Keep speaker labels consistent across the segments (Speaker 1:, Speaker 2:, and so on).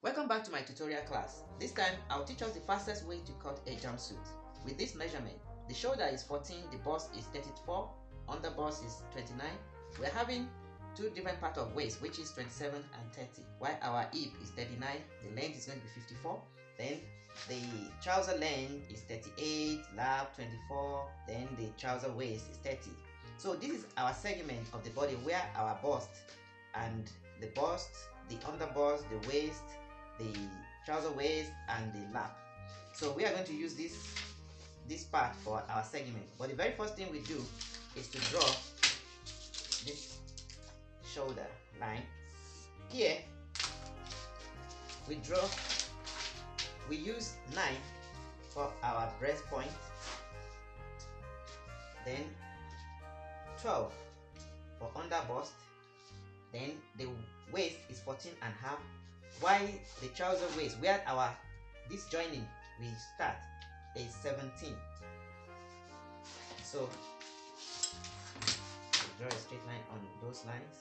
Speaker 1: Welcome back to my tutorial class. This time I'll teach us the fastest way to cut a jumpsuit. With this measurement, the shoulder is 14, the bust is 34, under bust is 29. We're having two different parts of waist, which is 27 and 30, while our hip is 39, the length is going to be 54, then the trouser length is 38, lap 24, then the trouser waist is 30. So this is our segment of the body where our bust and the bust, the under bust, the waist, the trouser waist and the lap. So we are going to use this part for our segment. But the very first thing we do is to draw this shoulder line. Here we use 9 for our breast point, then 12 for under bust, then the waist is 14 and a half, while the trouser waist where this joining we start is 17. So draw a straight line on those lines.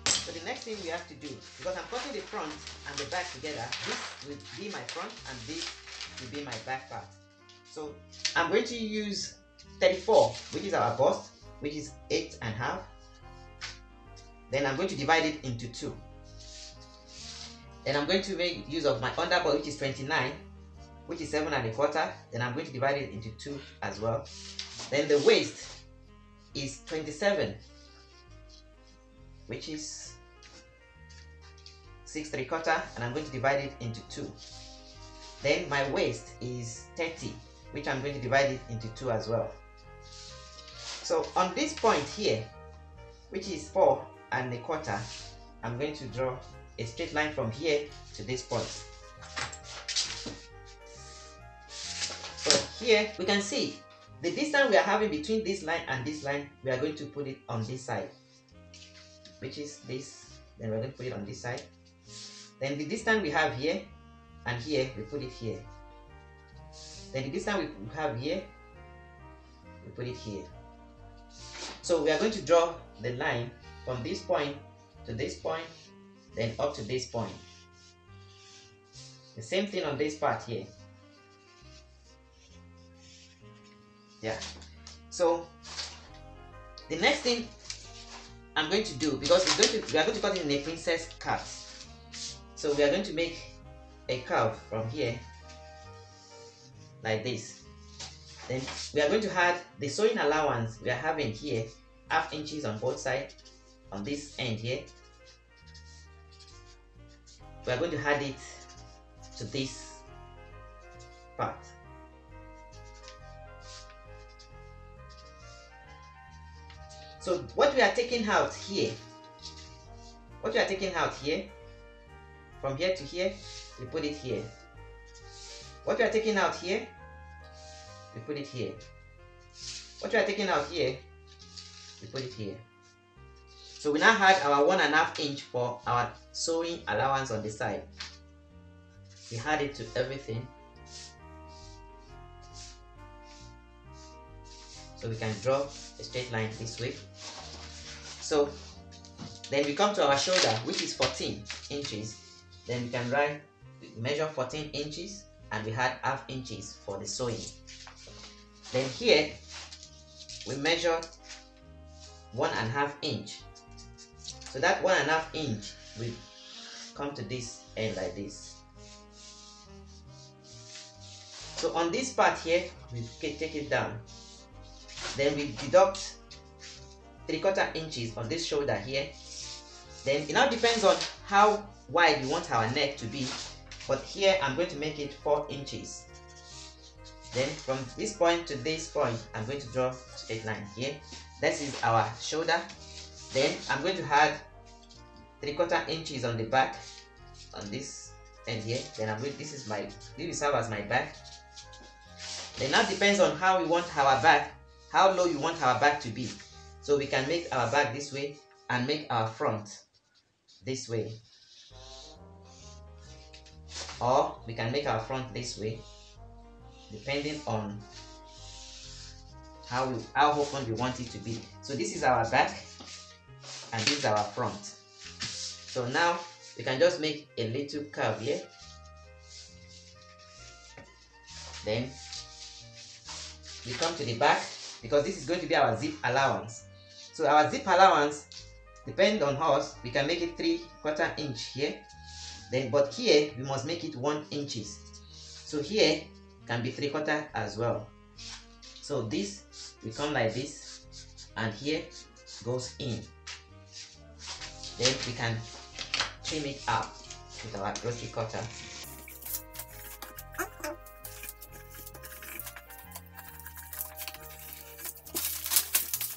Speaker 1: So the next thing we have to do, because I'm cutting the front and the back together, this will be my front and this will be my back part. So I'm going to use 34, which is our bust, which is 8 and a half. Then I'm going to divide it into 2. Then I'm going to make use of my underbust, which is 29, which is 7 and a quarter. Then I'm going to divide it into 2 as well. Then the waist is 27, which is 6 3/4, and I'm going to divide it into 2. Then my waist is 30, which I'm going to divide it into 2 as well. So on this point here, which is 4 and a quarter, I'm going to draw a straight line from here to this point. So here we can see the distance we are having between this line and this line. We are going to put it on this side, which is this. Then we're going to put it on this side. Then the distance we have here and here, we put it here. Then the distance we have here, we put it here. So we are going to draw the line from this point to this point, then up to this point. The same thing on this part here. Yeah. So the next thing I'm going to do, because we are going to cut it in a princess cut. So we are going to make a curve from here like this. Then we are going to add the sewing allowance we are having here, 1/2 inches on both sides. On this end here, we are going to add it to this part. So what we are taking out here, from here to here, we put it here. What we are taking out here, we put it here. What we are taking out here, we put it here. So we now had our 1.5 inch for our sewing allowance on the side. We add it to everything. So we can draw a straight line this way. So then we come to our shoulder, which is 14 inches. Then we can measure 14 inches and we had 1/2 inches for the sewing. Then here we measure 1.5 inch. So that 1.5 inch will come to this end like this. So on this part here, we take it down. Then we deduct 3/4 inches on this shoulder here. Then it now depends on how wide we want our neck to be. But here I'm going to make it 4 inches. Then from this point to this point, I'm going to draw a straight line here. This is our shoulder. Then I'm going to add 3/4 inches on the back, on this end here. Then this will serve as my back. Then now depends on how we want our back, how low you want our back to be. So we can make our back this way and make our front this way, or we can make our front this way, depending on how open we want it to be. So this is our back and this is our front. So now we can just make a little curve here. Then we come to the back, because this is going to be our zip allowance. So our zip allowance, depend on us, we can make it 3/4 inch here. Then but here we must make it 1 inches. So here can be 3/4 as well. So this will come like this, and here goes in. Then we can trim it out with our rotary cutter.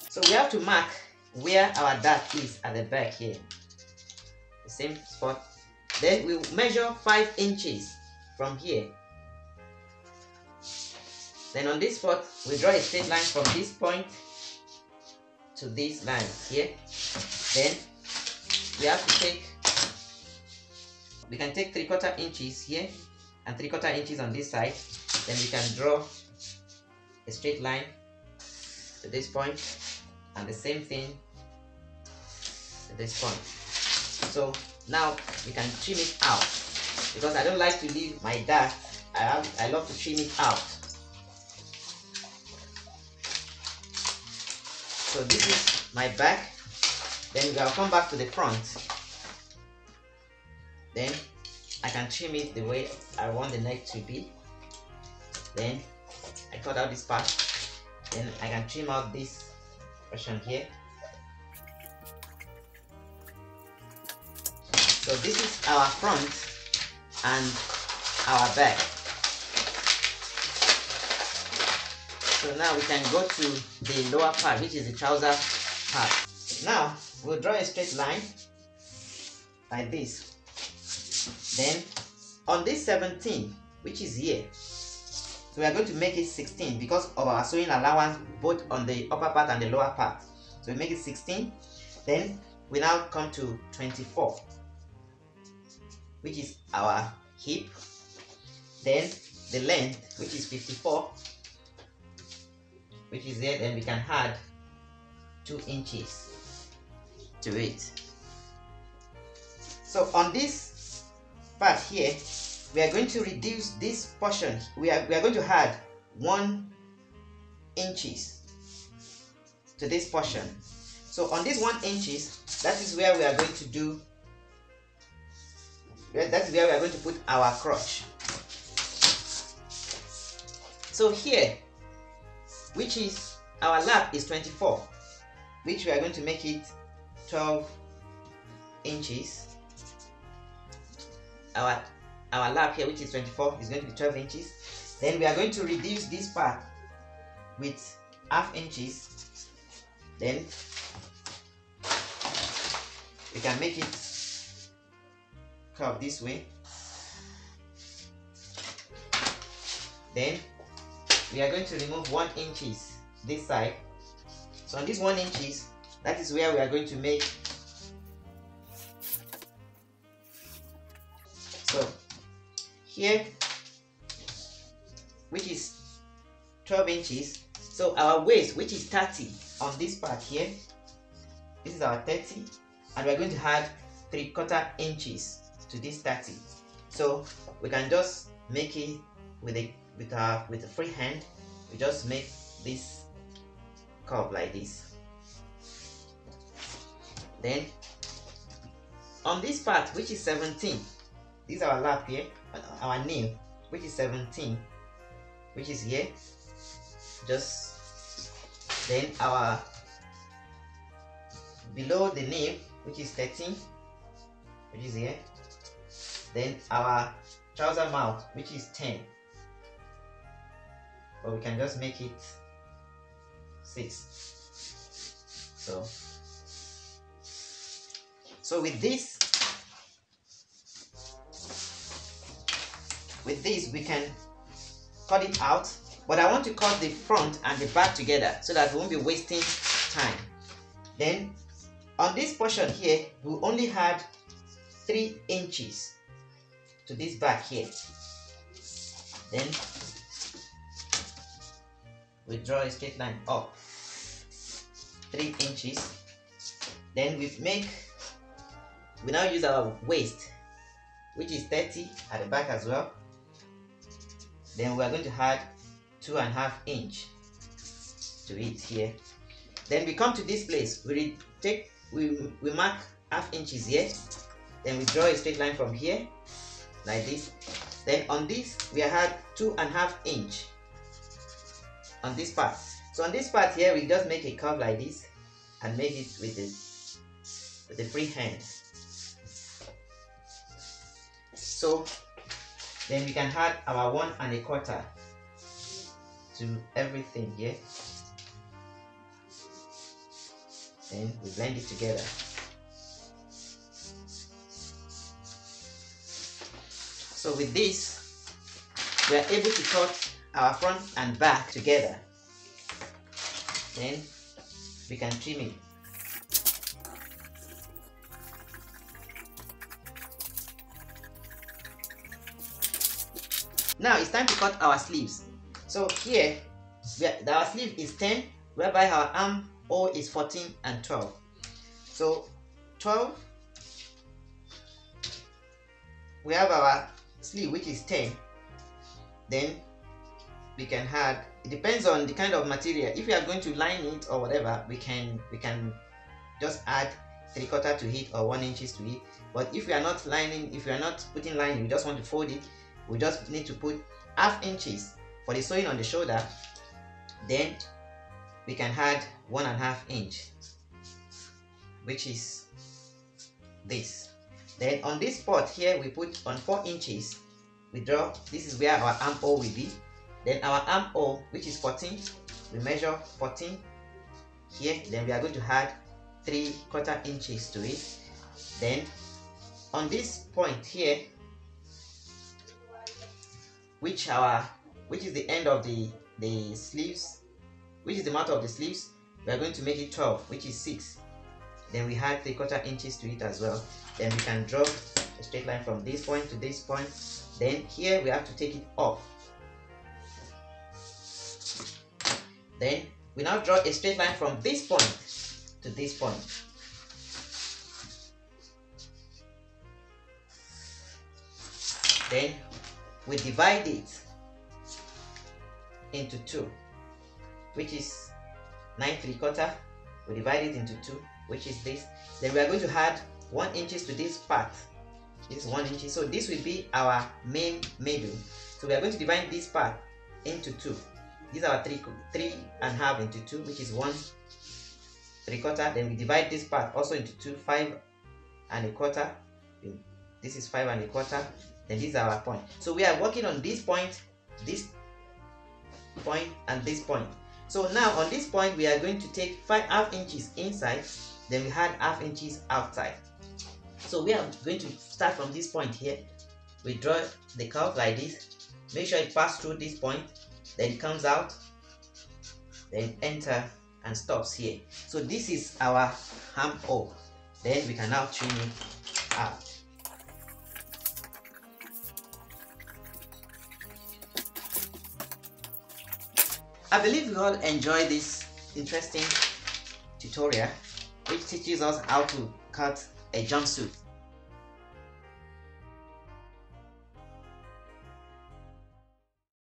Speaker 1: So we have to mark where our dart is at the back here, the same spot. Then we measure 5 inches from here. Then on this spot we draw a straight line from this point to this line here. Then we can take 3/4 inches here and 3/4 inches on this side. Then we can draw a straight line to this point, and the same thing to this point. So now we can trim it out, because I don't like to leave my dart. I love to trim it out. So this is my back. Then I'll come back to the front. Then I can trim it the way I want the neck to be. Then I cut out this part. Then I can trim out this portion here. So this is our front and our back. So now we can go to the lower part, which is the trouser part. Now we'll draw a straight line like this. Then on this 17, which is here, so we are going to make it 16 because of our sewing allowance both on the upper part and the lower part. So we make it 16. Then we now come to 24, which is our hip. Then the length, which is 54, which is there. Then we can add 2 inches to it. So on this part here, we are going to reduce this portion. We are going to add 1 inches to this portion. So on this 1 inches, that is where we are going to do. That's where we are going to put our crotch. So here, which is our lap is 24, which we are going to make it 12 inches. Our lap here, which is 24, is going to be 12 inches. Then we are going to reduce this part with ½ inches. Then we can make it curve this way. Then we are going to remove 1 inches this side. So on this 1 inches, that is where we are going to make. So here, which is 12 inches, so our waist, which is 30 on this part here, this is our 30, and we're going to add 3/4 inches to this 30. So we can just make it with a free hand. We just make this curve like this. Then on this part, which is 17, this is our lap here, our nail, which is 17, which is here. Just then our below the nail, which is 13, which is here. Then our trouser mouth, which is 10, but we can just make it 6. So with this we can cut it out, but I want to cut the front and the back together so that we won't be wasting time. Then on this portion here, we'll only add 3 inches to this back here. Then we draw a straight line up 3 inches. Then we we now use our waist, which is 30 at the back as well. Then we are going to add 2.5 inch to it here. Then we come to this place, we mark 1/2 inches here. Then we draw a straight line from here like this. Then on this we add 2.5 inch on this part. So on this part here we just make a curve like this and make it with the free hand. So then we can add our 1 1/4 to everything here. Then we blend it together. So with this, we are able to cut our front and back together. Then we can trim it. Now it's time to cut our sleeves. So here, our sleeve is 10, whereby our armhole is 14 and 12. So 12, we have our sleeve which is 10. Then we can add, it depends on the kind of material. If we are going to line it or whatever, we can just add 3/4 to it or 1 inch to it. But if we are not lining, if we are not putting lining, we just want to fold it, we just need to put 1/2 inches for the sewing on the shoulder. Then we can add 1 1/2 inch, which is this. Then on this part here we put on 4 inches, we draw, this is where our armhole will be. Then our armhole, which is 14, we measure 14 here. Then we are going to add 3/4 inches to it. Then on this point here, which is the end of the sleeves, which is the mouth of the sleeves, we are going to make it 12, which is 6. Then we add 3/4 inches to it as well. Then we can draw a straight line from this point to this point. Then here we have to take it off. Then we now draw a straight line from this point to this point. Then we divide it into 2, which is 9 3/4. We divide it into 2, which is this. Then we are going to add 1 inch to this part. This is 1 inch. So this will be our main middle. So we are going to divide this part into 2. These are 3.5 into 2, which is 1 3/4. Then we divide this part also into 2, 5 1/4. This is 5 1/4. Then this is our point. So we are working on this point, and this point. So now on this point we are going to take 5.5 inches inside. Then we add 1/2 inches outside. So we are going to start from this point here. We draw the curve like this. Make sure it passes through this point. Then it comes out. Then enter and stops here. So this is our armhole. Then we can now trim it out. I believe you all enjoy this interesting tutorial which teaches us how to cut a jumpsuit.